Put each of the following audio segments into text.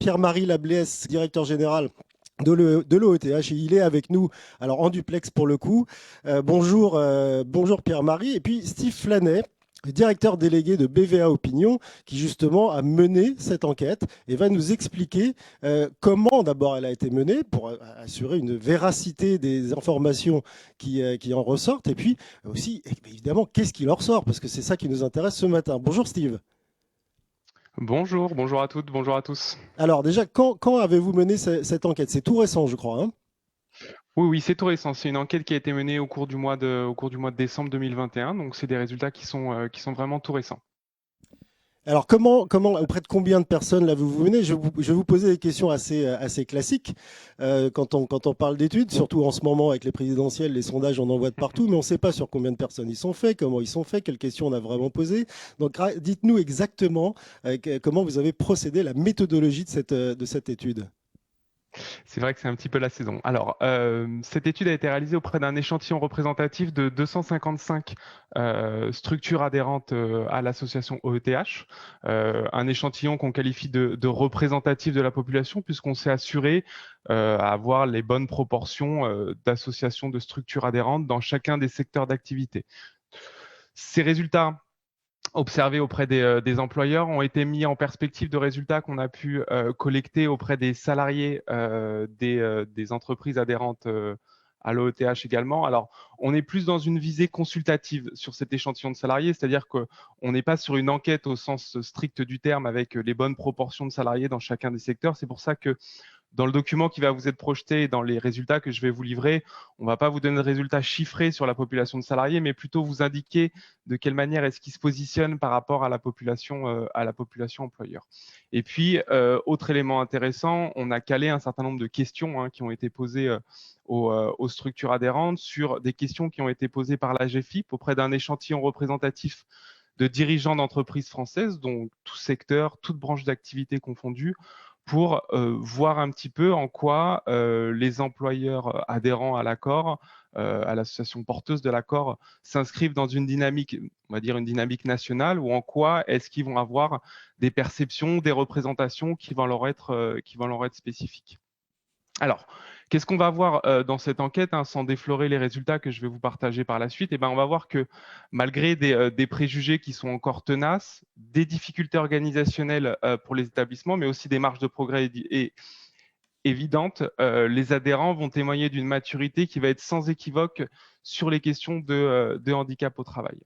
Pierre-Marie Lablesse, directeur général de l'OETH, et il est avec nous, alors en duplex pour le coup. Bonjour Pierre-Marie, et puis Steve Flanet, directeur délégué de BVA Opinion, qui justement a mené cette enquête et va nous expliquer comment d'abord elle a été menée pour assurer une véracité des informations qui en ressortent, et puis aussi évidemment qu'est-ce qui leur sort, parce que c'est ça qui nous intéresse ce matin. Bonjour Steve. Bonjour, bonjour à toutes, bonjour à tous. Alors déjà, quand avez-vous mené cette enquête? C'est tout récent, je crois, hein. Oui, oui, c'est tout récent. C'est une enquête qui a été menée au cours du mois de décembre 2021. Donc, c'est des résultats qui sont vraiment tout récents. Alors auprès de combien de personnes là vous menez? Je vais vous poser des questions assez classiques quand on parle d'études, surtout en ce moment avec les présidentielles, les sondages, on en voit de partout, mais on ne sait pas sur combien de personnes ils sont faits, comment ils sont faits, quelles questions on a vraiment posées. Donc dites-nous exactement comment vous avez procédé, la méthodologie de cette étude. C'est vrai que c'est un petit peu la saison. Alors, cette étude a été réalisée auprès d'un échantillon représentatif de 255 structures adhérentes à l'association OETH, un échantillon qu'on qualifie de représentatif de la population, puisqu'on s'est assuré à avoir les bonnes proportions d'associations de structures adhérentes dans chacun des secteurs d'activité. Ces résultats observés auprès des employeurs ont été mis en perspective de résultats qu'on a pu collecter auprès des salariés des entreprises adhérentes à l'OETH également. Alors, on est plus dans une visée consultative sur cet échantillon de salariés, c'est-à-dire qu'on n'est pas sur une enquête au sens strict du terme avec les bonnes proportions de salariés dans chacun des secteurs. C'est pour ça que dans le document qui va vous être projeté et dans les résultats que je vais vous livrer, on ne va pas vous donner de résultats chiffrés sur la population de salariés, mais plutôt vous indiquer de quelle manière est-ce qu'il se positionne par rapport à la population employeur. Et puis, autre élément intéressant, on a calé un certain nombre de questions qui ont été posées aux structures adhérentes sur des questions qui ont été posées par la GFIP auprès d'un échantillon représentatif de dirigeants d'entreprises françaises, donc tout secteur, toute branche d'activité confondue, pour voir un petit peu en quoi les employeurs adhérents à l'accord, à l'association porteuse de l'accord, s'inscrivent dans une dynamique, on va dire une dynamique nationale, ou en quoi est-ce qu'ils vont avoir des perceptions, des représentations qui vont leur être spécifiques. Alors, qu'est-ce qu'on va voir dans cette enquête, sans déflorer les résultats que je vais vous partager par la suite? Eh ben, on va voir que malgré des préjugés qui sont encore tenaces, des difficultés organisationnelles pour les établissements, mais aussi des marges de progrès évidentes, les adhérents vont témoigner d'une maturité qui va être sans équivoque sur les questions de handicap au travail.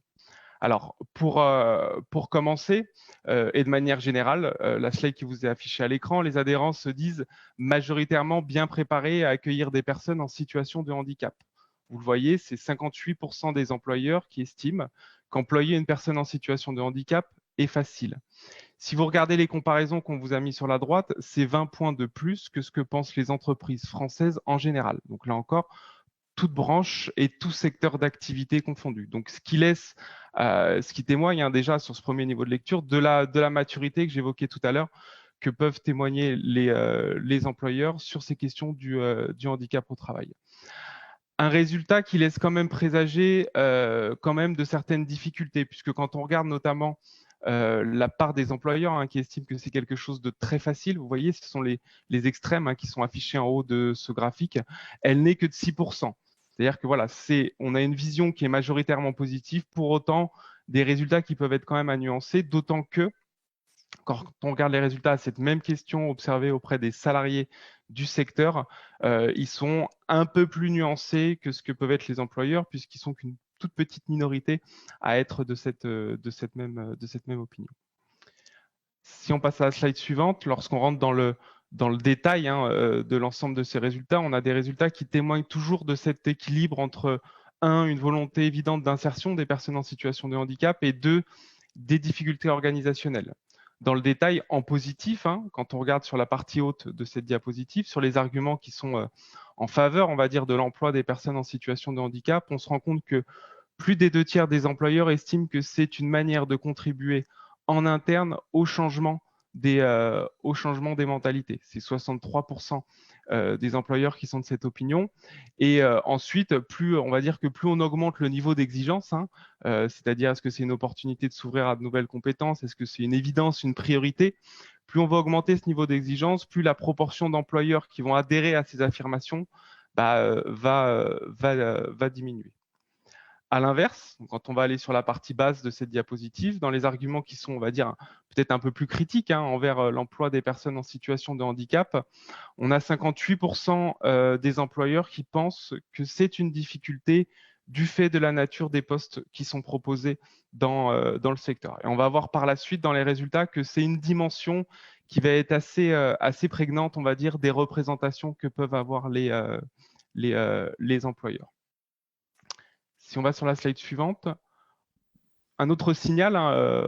Alors, pour commencer, et de manière générale, la slide qui vous est affichée à l'écran, les adhérents se disent majoritairement bien préparés à accueillir des personnes en situation de handicap. Vous le voyez, c'est 58% des employeurs qui estiment qu'employer une personne en situation de handicap est facile. Si vous regardez les comparaisons qu'on vous a mis sur la droite, c'est 20 points de plus que ce que pensent les entreprises françaises en général. Donc là encore, toute branche et tout secteur d'activité confondu. Donc, ce qui témoigne déjà sur ce premier niveau de lecture de la maturité que j'évoquais tout à l'heure, que peuvent témoigner les employeurs sur ces questions du handicap au travail. Un résultat qui laisse quand même présager quand même de certaines difficultés, puisque quand on regarde notamment la part des employeurs qui estiment que c'est quelque chose de très facile, vous voyez, ce sont les extrêmes qui sont affichés en haut de ce graphique, elle n'est que de 6%. C'est-à-dire que voilà, on a une vision qui est majoritairement positive, pour autant des résultats qui peuvent être quand même à nuancer, d'autant que quand on regarde les résultats à cette même question observée auprès des salariés du secteur, ils sont un peu plus nuancés que ce que peuvent être les employeurs, puisqu'ils sont qu'une toute petite minorité à être de cette même opinion. Si on passe à la slide suivante, lorsqu'on rentre dans le détail de l'ensemble de ces résultats, on a des résultats qui témoignent toujours de cet équilibre entre, une volonté évidente d'insertion des personnes en situation de handicap, et deux, des difficultés organisationnelles. Dans le détail, en positif, quand on regarde sur la partie haute de cette diapositive, sur les arguments qui sont en faveur, on va dire, de l'emploi des personnes en situation de handicap, on se rend compte que plus des 2 tiers des employeurs estiment que c'est une manière de contribuer en interne au changement des mentalités. C'est 63% des employeurs qui sont de cette opinion. Et ensuite, on va dire que plus on augmente le niveau d'exigence, c'est-à-dire est-ce que c'est une opportunité de s'ouvrir à de nouvelles compétences, est-ce que c'est une évidence, une priorité, plus on va augmenter ce niveau d'exigence, plus la proportion d'employeurs qui vont adhérer à ces affirmations va diminuer. À l'inverse, quand on va aller sur la partie basse de cette diapositive, dans les arguments qui sont, on va dire, peut-être un peu plus critiques envers l'emploi des personnes en situation de handicap, on a 58% des employeurs qui pensent que c'est une difficulté du fait de la nature des postes qui sont proposés dans le secteur. Et on va voir par la suite dans les résultats que c'est une dimension qui va être assez prégnante, on va dire, des représentations que peuvent avoir les employeurs. Si on va sur la slide suivante, un autre signal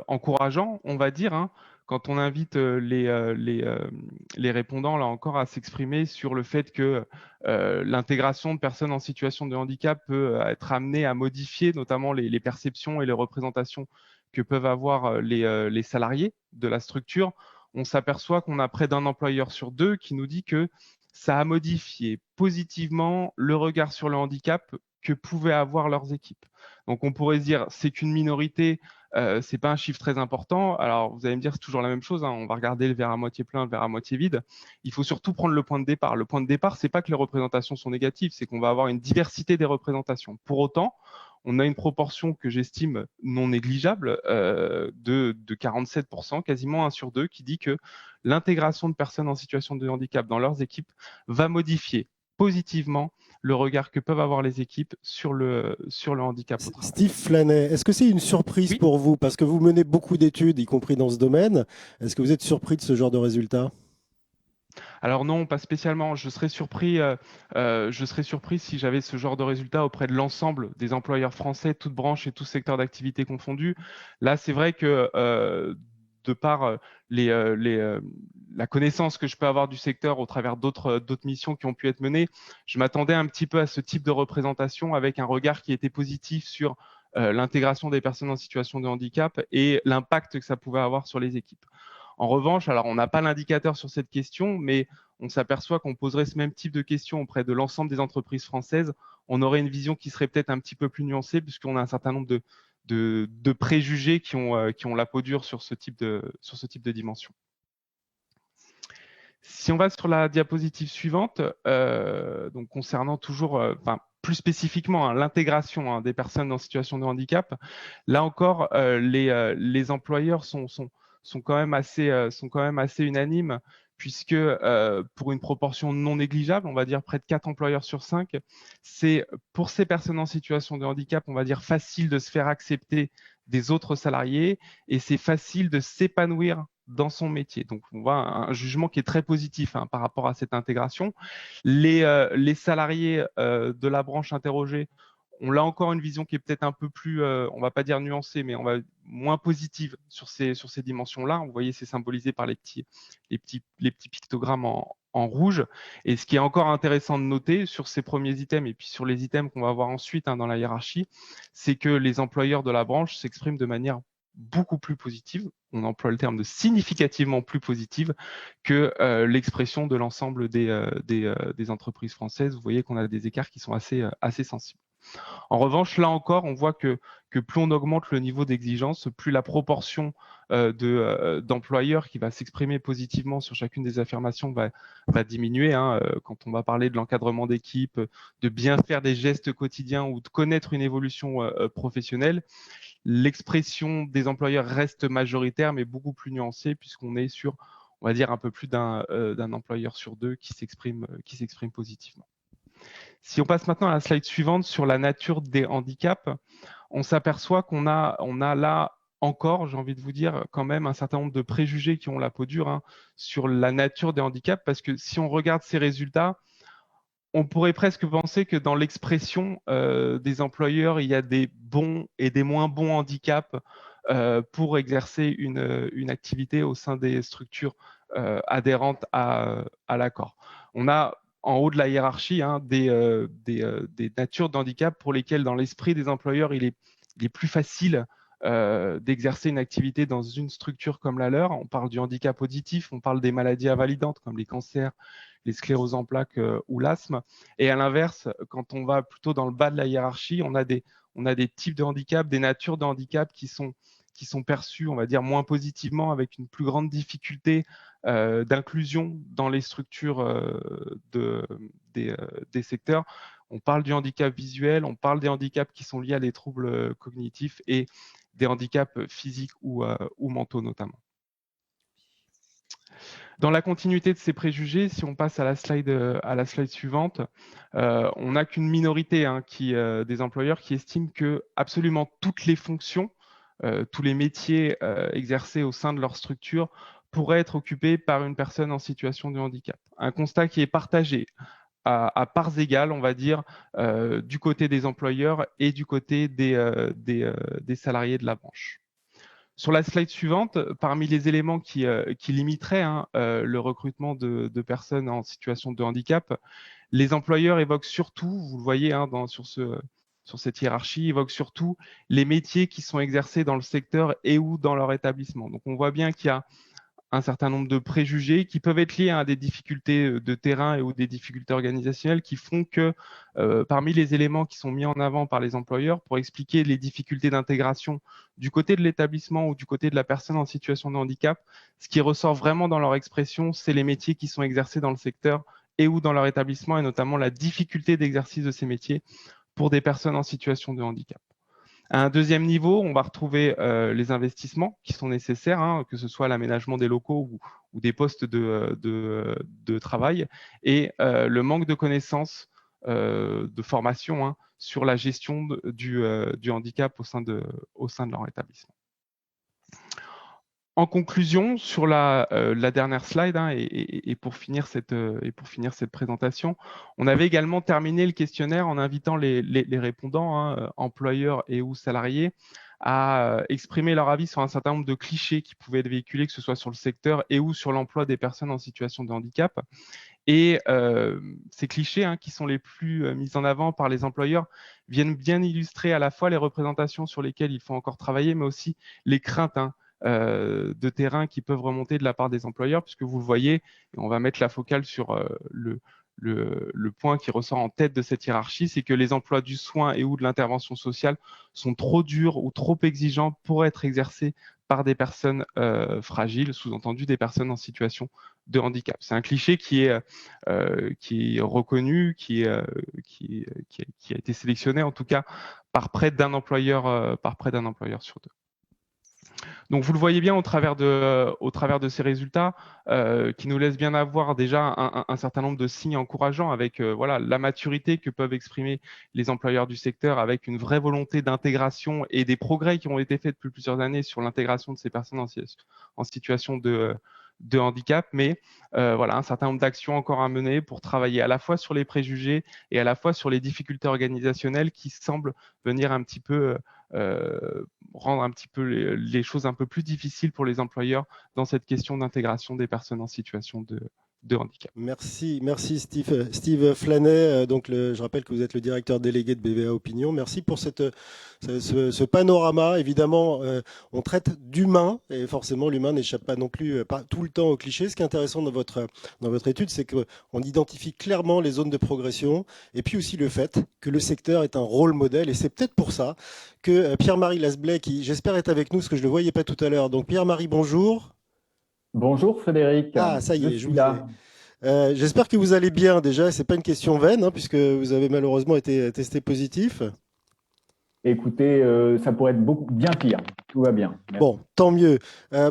encourageant, on va dire, quand on invite les répondants, là encore, à s'exprimer sur le fait que l'intégration de personnes en situation de handicap peut être amenée à modifier notamment les perceptions et les représentations que peuvent avoir les salariés de la structure, on s'aperçoit qu'on a près d'un employeur sur deux qui nous dit que ça a modifié positivement le regard sur le handicap que pouvaient avoir leurs équipes. Donc on pourrait se dire c'est qu'une minorité, c'est pas un chiffre très important. Alors vous allez me dire c'est toujours la même chose, on va regarder le verre à moitié plein, le verre à moitié vide. Il faut surtout prendre le point de départ. Le point de départ, c'est pas que les représentations sont négatives, c'est qu'on va avoir une diversité des représentations. Pour autant, on a une proportion que j'estime non négligeable de 47%, quasiment 1 sur 2, qui dit que l'intégration de personnes en situation de handicap dans leurs équipes va modifier positivement le regard que peuvent avoir les équipes sur le handicap au travail. Steve Flanet, est-ce que c'est une surprise Oui. pour vous? Parce que vous menez beaucoup d'études, y compris dans ce domaine. Est-ce que vous êtes surpris de ce genre de résultats? Alors non, pas spécialement. Je serais surpris si j'avais ce genre de résultat auprès de l'ensemble des employeurs français, toutes branches et tous secteurs d'activité confondus. Là, c'est vrai que de par la connaissance que je peux avoir du secteur au travers d'autres missions qui ont pu être menées, je m'attendais un petit peu à ce type de représentation avec un regard qui était positif sur l'intégration des personnes en situation de handicap et l'impact que ça pouvait avoir sur les équipes. En revanche, alors on n'a pas l'indicateur sur cette question, mais on s'aperçoit qu'on poserait ce même type de questions auprès de l'ensemble des entreprises françaises. On aurait une vision qui serait peut-être un petit peu plus nuancée, puisqu'on a un certain nombre de préjugés qui ont la peau dure sur ce type de dimension. Si on va sur la diapositive suivante, donc concernant toujours, plus spécifiquement l'intégration des personnes en situation de handicap, là encore, les employeurs sont quand même assez unanimes, puisque pour une proportion non négligeable, on va dire près de 4 employeurs sur 5, c'est pour ces personnes en situation de handicap, on va dire facile de se faire accepter des autres salariés et c'est facile de s'épanouir dans son métier. Donc, on voit un jugement qui est très positif par rapport à cette intégration. Les salariés de la branche interrogée ont là encore une vision qui est peut-être un peu plus, on va pas dire nuancée, mais on va moins positive sur ces dimensions-là. Vous voyez, c'est symbolisé par les petits pictogrammes en rouge. Et ce qui est encore intéressant de noter sur ces premiers items et puis sur les items qu'on va voir ensuite dans la hiérarchie, c'est que les employeurs de la branche s'expriment de manière beaucoup plus positive, on emploie le terme de significativement plus positive que l'expression de l'ensemble des entreprises françaises. Vous voyez qu'on a des écarts qui sont assez sensibles. En revanche, là encore, on voit que plus on augmente le niveau d'exigence, plus la proportion d'employeurs qui va s'exprimer positivement sur chacune des affirmations va diminuer. Quand on va parler de l'encadrement d'équipe, de bien faire des gestes quotidiens ou de connaître une évolution professionnelle, l'expression des employeurs reste majoritaire, mais beaucoup plus nuancée, puisqu'on est sur, on va dire, un peu plus d'un employeur sur deux qui s'exprime positivement. Si on passe maintenant à la slide suivante sur la nature des handicaps, on s'aperçoit qu'on a là encore, j'ai envie de vous dire, quand même un certain nombre de préjugés qui ont la peau dure sur la nature des handicaps, parce que si on regarde ces résultats, on pourrait presque penser que dans l'expression des employeurs, il y a des bons et des moins bons handicaps pour exercer une activité au sein des structures adhérentes à l'accord. On a en haut de la hiérarchie des natures de handicap pour lesquelles, dans l'esprit des employeurs, il est plus facile d'exercer une activité dans une structure comme la leur. On parle du handicap auditif, on parle des maladies invalidantes comme les cancers, les scléroses en plaques ou l'asthme. Et à l'inverse, quand on va plutôt dans le bas de la hiérarchie, on a des types de handicap, des natures de handicap qui qui sont perçus, on va dire, moins positivement, avec une plus grande difficulté d'inclusion dans les structures des secteurs. On parle du handicap visuel, on parle des handicaps qui sont liés à des troubles cognitifs et des handicaps physiques ou mentaux notamment. Dans la continuité de ces préjugés, si on passe à la slide suivante, on n'a qu'une minorité des employeurs qui estiment que absolument toutes les fonctions, tous les métiers exercés au sein de leur structure pourraient être occupés par une personne en situation de handicap. Un constat qui est partagé à parts égales, on va dire, du côté des employeurs et du côté des salariés de la branche. Sur la slide suivante, parmi les éléments qui limiteraient le recrutement de personnes en situation de handicap, les employeurs évoquent surtout, vous le voyez sur cette hiérarchie, évoquent surtout les métiers qui sont exercés dans le secteur et ou dans leur établissement. Donc on voit bien qu'il y a un certain nombre de préjugés qui peuvent être liés à des difficultés de terrain ou des difficultés organisationnelles qui font que parmi les éléments qui sont mis en avant par les employeurs pour expliquer les difficultés d'intégration du côté de l'établissement ou du côté de la personne en situation de handicap, ce qui ressort vraiment dans leur expression, c'est les métiers qui sont exercés dans le secteur et ou dans leur établissement, et notamment la difficulté d'exercice de ces métiers pour des personnes en situation de handicap. À un deuxième niveau, on va retrouver les investissements qui sont nécessaires, que ce soit l'aménagement des locaux ou des postes de travail, et le manque de connaissances, de formation sur la gestion du handicap au sein de leur établissement. En conclusion, sur la dernière slide, et pour finir cette présentation, on avait également terminé le questionnaire en invitant les répondants, employeurs et ou salariés, à exprimer leur avis sur un certain nombre de clichés qui pouvaient être véhiculés, que ce soit sur le secteur et ou sur l'emploi des personnes en situation de handicap. Et ces clichés qui sont les plus mis en avant par les employeurs viennent bien illustrer à la fois les représentations sur lesquelles il faut encore travailler, mais aussi les craintes de terrain qui peuvent remonter de la part des employeurs, puisque vous le voyez, et on va mettre la focale sur le point qui ressort en tête de cette hiérarchie, c'est que les emplois du soin et ou de l'intervention sociale sont trop durs ou trop exigeants pour être exercés par des personnes fragiles, sous-entendu des personnes en situation de handicap. C'est un cliché qui est reconnu, qui a été sélectionné en tout cas par près d'un employeur sur deux. Donc, vous le voyez bien au travers de ces résultats qui nous laissent bien avoir déjà un certain nombre de signes encourageants avec la maturité que peuvent exprimer les employeurs du secteur, avec une vraie volonté d'intégration et des progrès qui ont été faits depuis plusieurs années sur l'intégration de ces personnes en situation de handicap, mais un certain nombre d'actions encore à mener pour travailler à la fois sur les préjugés et à la fois sur les difficultés organisationnelles qui semblent venir un petit peu rendre un petit peu les choses un peu plus difficiles pour les employeurs dans cette question d'intégration des personnes en situation de handicap. Merci Steve Flanet. Je rappelle que vous êtes le directeur délégué de BVA Opinion. Merci pour ce panorama. Évidemment, on traite d'humain et forcément l'humain n'échappe pas non plus pas tout le temps aux clichés. Ce qui est intéressant dans votre étude, c'est qu'on identifie clairement les zones de progression et puis aussi le fait que le secteur est un rôle modèle. Et c'est peut-être pour ça que Pierre-Marie Lasblay, qui j'espère est avec nous, parce que je ne le voyais pas tout à l'heure. Donc Pierre-Marie, bonjour. Bonjour Frédéric. Ah, ça y est, je suis là. J'espère que vous allez bien déjà. Ce n'est pas une question vaine, puisque vous avez malheureusement été testé positif. Écoutez, ça pourrait être bien pire. Tout va bien. Merci. Bon, tant mieux.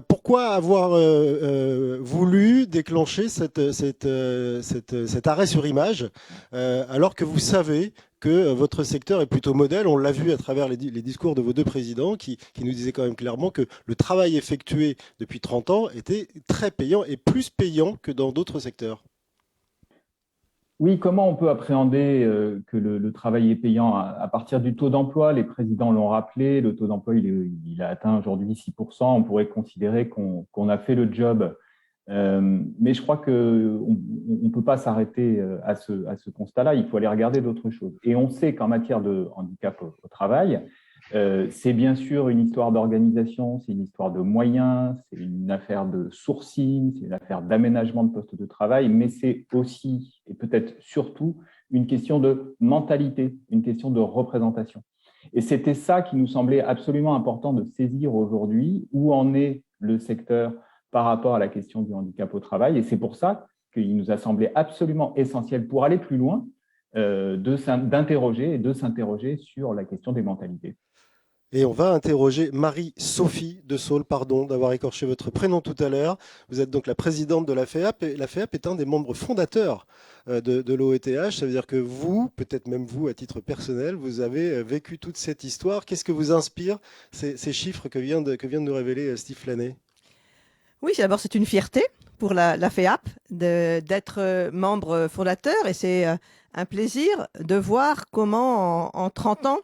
Pourquoi avoir voulu déclencher cet arrêt sur image alors que vous savez que votre secteur est plutôt modèle? On l'a vu à travers les discours de vos deux présidents qui nous disaient quand même clairement que le travail effectué depuis 30 ans était très payant et plus payant que dans d'autres secteurs. Oui, comment on peut appréhender que le travail est payant à partir du taux d'emploi? Les présidents l'ont rappelé, le taux d'emploi il a atteint aujourd'hui 6%. On pourrait considérer qu'on a fait le job. Mais je crois qu'on ne peut pas s'arrêter à ce constat-là. Il faut aller regarder d'autres choses. Et on sait qu'en matière de handicap au travail, c'est bien sûr une histoire d'organisation, c'est une histoire de moyens, c'est une affaire de sourcing, c'est une affaire d'aménagement de postes de travail, mais c'est aussi, et peut-être surtout, une question de mentalité, une question de représentation. Et c'était ça qui nous semblait absolument important de saisir aujourd'hui, où en est le secteur par rapport à la question du handicap au travail. Et c'est pour ça qu'il nous a semblé absolument essentiel, pour aller plus loin, d'interroger et de s'interroger sur la question des mentalités. Et on va interroger Marie-Sophie de Saulles, pardon d'avoir écorché votre prénom tout à l'heure. Vous êtes donc la présidente de la FEAP, et la FEAP est un des membres fondateurs de l'OETH. Ça veut dire que vous, peut-être même vous à titre personnel, vous avez vécu toute cette histoire. Qu'est-ce que vous inspire ces chiffres que vient de nous révéler Steve Flanney? Oui, d'abord c'est une fierté pour la FEAP d'être membre fondateur, et c'est un plaisir de voir comment en 30 ans,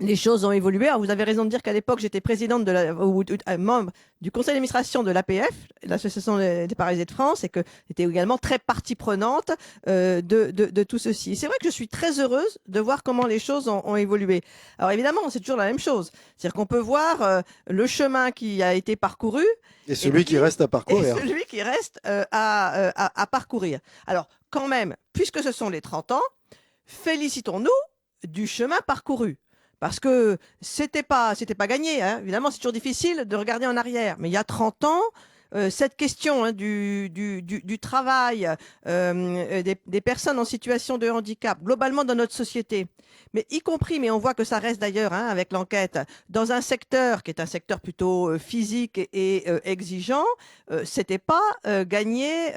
les choses ont évolué. Alors, vous avez raison de dire qu'à l'époque, j'étais présidente membre du conseil d'administration de l'APF, l'Association des paralysés de France, et que j'étais également très partie prenante de tout ceci. C'est vrai que je suis très heureuse de voir comment les choses ont évolué. Alors évidemment, c'est toujours la même chose. C'est-à-dire qu'on peut voir le chemin qui a été parcouru et celui qui reste à parcourir. Et celui qui reste à parcourir. Alors quand même, puisque ce sont les 30 ans, félicitons-nous du chemin parcouru. Parce que c'était pas gagné, hein. Évidemment, c'est toujours difficile de regarder en arrière. Mais il y a 30 ans, cette question du travail des personnes en situation de handicap, globalement dans notre société, mais y compris, mais on voit que ça reste d'ailleurs avec l'enquête, dans un secteur qui est un secteur plutôt physique et exigeant, c'était pas gagné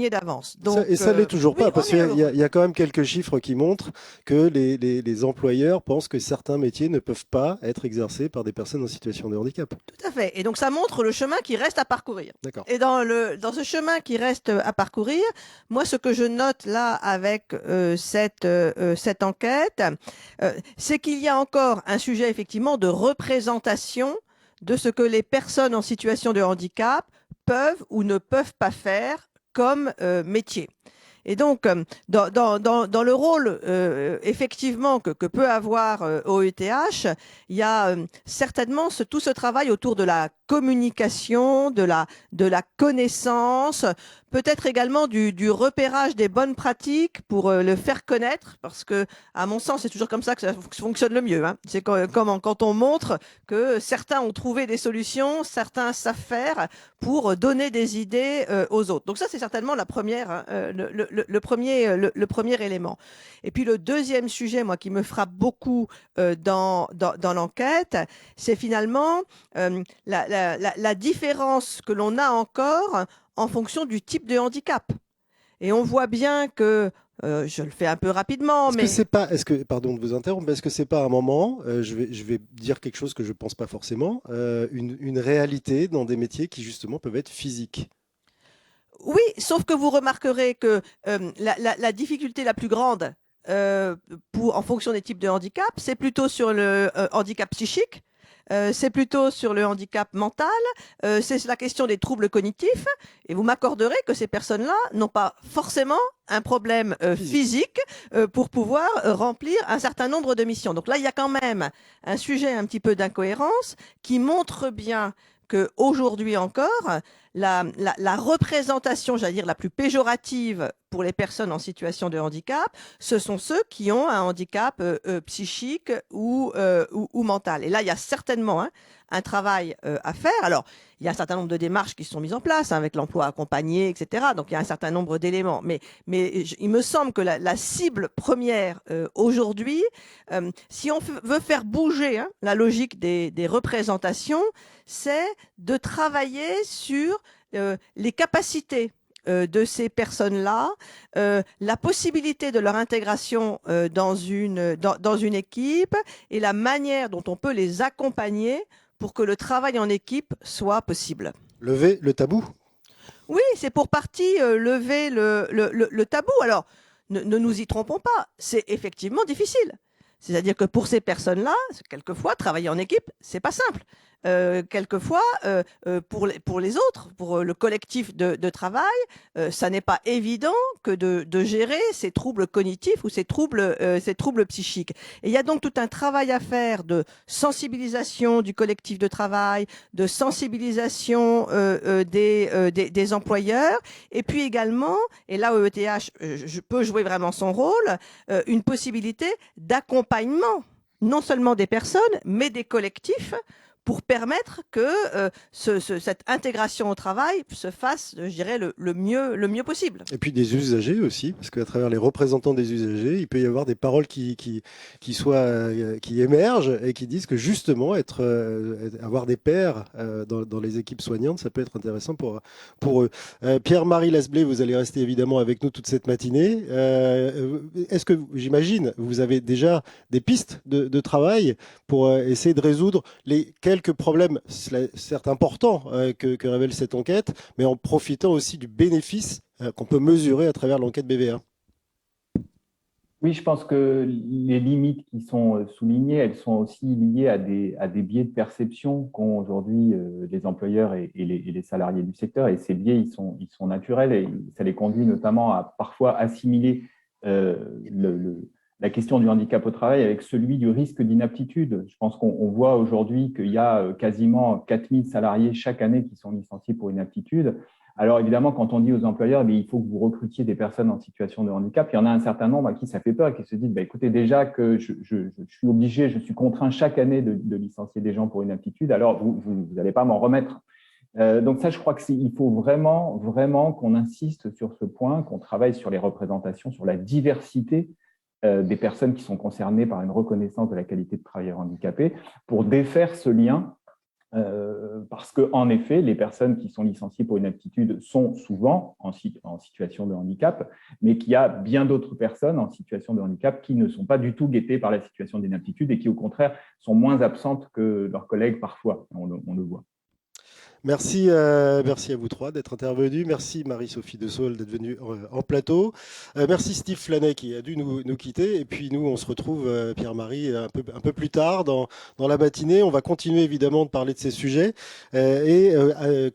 d'avance. Et ça l'est toujours pas, oui, parce qu'il y a quand même quelques chiffres qui montrent que les employeurs pensent que certains métiers ne peuvent pas être exercés par des personnes en situation de handicap. Tout à fait. Et donc ça montre le chemin qui reste à parcourir. Et dans ce chemin qui reste à parcourir, moi ce que je note là avec cette enquête, c'est qu'il y a encore un sujet effectivement de représentation de ce que les personnes en situation de handicap peuvent ou ne peuvent pas faire comme métier. Et donc, dans le rôle effectivement que peut avoir OETH, il y a certainement tout ce travail autour de la communication, de la connaissance, peut-être également du repérage des bonnes pratiques pour le faire connaître, parce que, à mon sens, c'est toujours comme ça que ça fonctionne le mieux, hein. C'est quand on montre que certains ont trouvé des solutions, certains savent faire pour donner des idées aux autres. Donc ça, c'est certainement la première, le premier élément. Et puis le deuxième sujet, moi, qui me frappe beaucoup dans l'enquête, c'est finalement la différence que l'on a encore en fonction du type de handicap. Et on voit bien que, je le fais un peu rapidement, pardon de vous interrompre, mais est-ce que c'est pas un moment, je vais dire quelque chose que je pense pas forcément, une réalité dans des métiers qui justement peuvent être physiques? Oui, sauf que vous remarquerez que la difficulté la plus grande en fonction des types de handicap, c'est plutôt sur le handicap psychique, c'est plutôt sur le handicap mental, c'est la question des troubles cognitifs, et vous m'accorderez que ces personnes-là n'ont pas forcément un problème physique pour pouvoir remplir un certain nombre de missions. Donc là, il y a quand même un sujet un petit peu d'incohérence qui montre bien qu'aujourd'hui encore, la représentation, j'allais dire, la plus péjorative pour les personnes en situation de handicap, ce sont ceux qui ont un handicap psychique ou mental. Et là, il y a certainement un travail à faire. Alors, il y a un certain nombre de démarches qui sont mises en place avec l'emploi accompagné, etc. Donc, il y a un certain nombre d'éléments. Mais il me semble que la cible première aujourd'hui, si on veut faire bouger la logique des représentations, c'est de travailler sur les capacités de ces personnes-là, la possibilité de leur intégration dans une équipe et la manière dont on peut les accompagner pour que le travail en équipe soit possible. Lever le tabou? Oui, c'est pour partie lever le tabou. Alors, ne nous y trompons pas, c'est effectivement difficile. C'est-à-dire que pour ces personnes-là, quelquefois, travailler en équipe, c'est pas simple. Quelquefois, pour les autres, pour le collectif de travail, ça n'est pas évident que de gérer ces troubles cognitifs ou ces troubles psychiques. Et il y a donc tout un travail à faire de sensibilisation du collectif de travail, de sensibilisation des employeurs, et puis également, et là OETH je peux jouer vraiment son rôle, une possibilité d'accompagnement non seulement des personnes, mais des collectifs pour permettre que cette intégration au travail se fasse, je dirais, le mieux possible. Et puis des usagers aussi, parce qu'à travers les représentants des usagers, il peut y avoir des paroles qui émergent et qui disent que justement, avoir des pairs dans les équipes soignantes, ça peut être intéressant pour eux. Pierre-Marie Lasblé, vous allez rester évidemment avec nous toute cette matinée. Est-ce que, j'imagine, vous avez déjà des pistes de travail pour essayer de résoudre les quelques problèmes, certes importants, que révèle cette enquête, mais en profitant aussi du bénéfice qu'on peut mesurer à travers l'enquête BVA? Oui, je pense que les limites qui sont soulignées, elles sont aussi liées à des biais de perception qu'ont aujourd'hui les employeurs et les salariés du secteur. Et ces biais, ils sont naturels et ça les conduit notamment à parfois assimiler la question du handicap au travail avec celui du risque d'inaptitude. Je pense qu'on voit aujourd'hui qu'il y a quasiment 4000 salariés chaque année qui sont licenciés pour inaptitude. Alors évidemment, quand on dit aux employeurs, il faut que vous recrutiez des personnes en situation de handicap, il y en a un certain nombre à qui ça fait peur, qui se disent, écoutez, déjà que je suis obligé, je suis contraint chaque année de licencier des gens pour inaptitude, alors vous n'allez pas m'en remettre. Donc ça, je crois qu'il faut vraiment, vraiment qu'on insiste sur ce point, qu'on travaille sur les représentations, sur la diversité des personnes qui sont concernées par une reconnaissance de la qualité de travailleur handicapé pour défaire ce lien. Parce qu'en effet, les personnes qui sont licenciées pour inaptitude sont souvent en situation de handicap, mais qu'il y a bien d'autres personnes en situation de handicap qui ne sont pas du tout guettées par la situation d'inaptitude et qui, au contraire, sont moins absentes que leurs collègues parfois. On le voit. Merci à vous trois d'être intervenus. Merci Marie-Sophie De Saulles d'être venue en plateau. Merci Steve Flanet qui a dû nous quitter. Et puis nous, on se retrouve, Pierre-Marie, un peu plus tard dans la matinée. On va continuer évidemment de parler de ces sujets et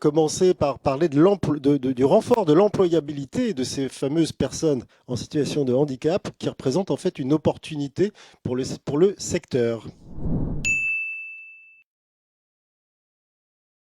commencer par parler du renfort de l'employabilité de ces fameuses personnes en situation de handicap qui représentent en fait une opportunité pour le secteur.